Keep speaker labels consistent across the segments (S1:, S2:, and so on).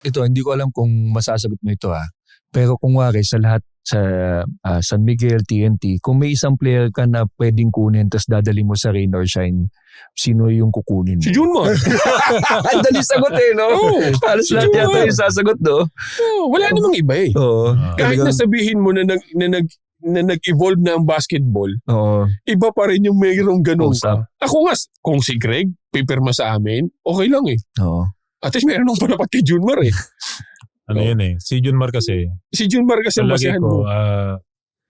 S1: ito, hindi ko alam kung masasagot mo ito Pero kung wari sa lahat sa San Miguel, TNT, kung may isang player ka na pwedeng kunin tapos dadali mo sa rain or shine, sino yung kukunin mo?
S2: Si Junmar.
S1: Ang dali sagot no?
S2: Oo.
S1: Halos
S2: Si
S1: lahat
S2: Junmar.
S1: yata yung sasagot, no?
S2: Wala namang iba eh.
S1: Oo.
S2: Kahit nasabihin mo na nag-evolve na ang basketball,
S1: Oo.
S2: iba pa rin yung mayroong ganun
S1: Usap.
S2: ka. Ako nga, kung si Greg, pipirma sa amin, okay lang eh.
S1: Oo.
S2: At least meron akong panapat kay Junmar eh.
S3: Ano yun eh. Si Junmar kasi,
S2: Si Junmar kasi ang
S3: talagay
S2: basehan
S3: ko,
S2: mo.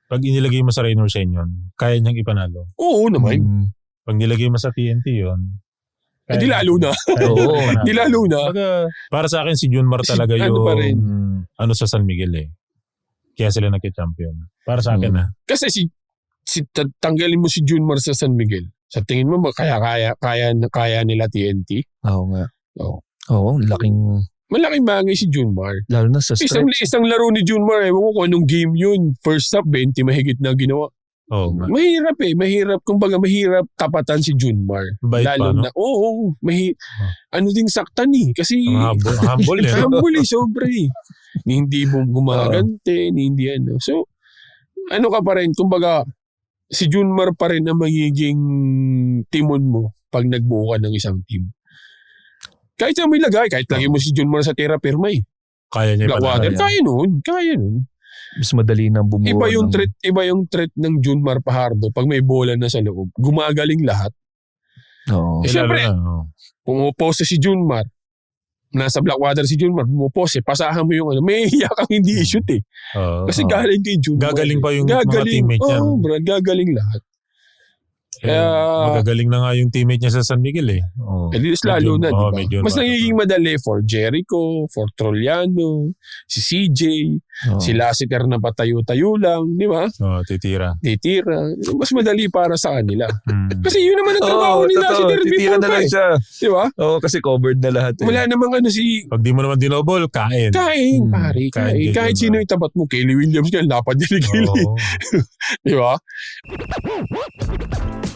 S3: pag inilagay mo sa rain or shine yun, kaya niyang ipanalo.
S2: Oo naman.
S3: Pag nilagay mo sa TNT yun,
S2: Hindi lalo na.
S1: Oo.
S2: Hindi lalo na.
S3: Para sa akin, si Junmar talaga
S2: ano
S3: yung
S2: pa rin?
S3: sa San Miguel eh. Kaya sila nagka-champion. Para sa akin
S2: Kasi tanggalin mo si Junmar sa San Miguel. Sa tingin mo ba kaya nila TNT?
S1: Oo nga. Oo,
S2: Malaking bagay si Junmar.
S1: lalo na sa
S2: Isang laro ni Junmar, ewan ko kung anong game yun. First up, 20 mahigit na ginawa.
S3: Oo.
S2: Mahirap eh. Kumbaga mahirap tapatan si Junmar.
S3: Bait
S2: Lalo
S3: pa, no?
S2: na, ano din saktan eh. Kasi,
S3: Humble eh.
S2: humble eh, sobre eh. Hindi mo gumagante, hindi ano. So, ano ka pa rin, kumbaga, si Junmar pa rin ang magiging timon mo pag nagbuo ka ng isang team. Kahit saan mo ilagay, kahit lagay mo si Junmar sa terra firma eh.
S3: Kaya niya
S2: Blackwater,
S3: ipanalo.
S2: kaya nun.
S1: mas madali nang bumuo.
S2: Iba yung threat ng Junmar Fajardo pag may bola na sa loob. Gumagaling lahat.
S1: Oo.
S2: Siyempre, pumupose si Junmar. Nasa Blackwater si Junmar, pumupose, pasahan mo yung may hiya kang hindi i-shoot eh. Kasi galing kay Junmar.
S3: Gagaling pa yung mga teammate niya.
S2: Oo, Brad, gagaling lahat.
S3: Magagaling na nga yung teammate niya sa San Miguel eh.
S2: At least lalo na, di ba?
S3: medyo
S2: Mas nagiging madali for Jericho, for Trolliano, si CJ, si Lassiter na patayo-tayo lang, di ba?
S3: Titira.
S2: Mas madali para sa kanila. Kasi yun naman ang trabaho ni Lassiter
S1: titira
S2: before
S1: na lang
S2: eh.
S1: siya.
S2: Di ba?
S1: Oo, kasi covered na lahat.
S2: Wala namang
S3: Pag di mo naman dinobol, kain.
S2: pare. Kahit sino itapat mo. Kelly Williams nga, lapad niya ni Kelly. Di ba?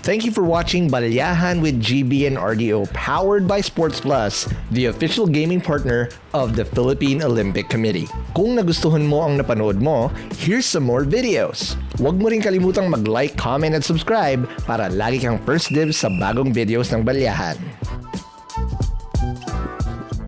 S4: Thank you for watching Balyahan with GB and RDO, powered by Sports Plus, the official gaming partner of the Philippine Olympic Committee. Kung nagustuhan mo ang napanood mo, here's some more videos. Huwag mo rin kalimutang mag-like, comment at subscribe para lagi kang first dibs sa bagong videos ng Balyahan.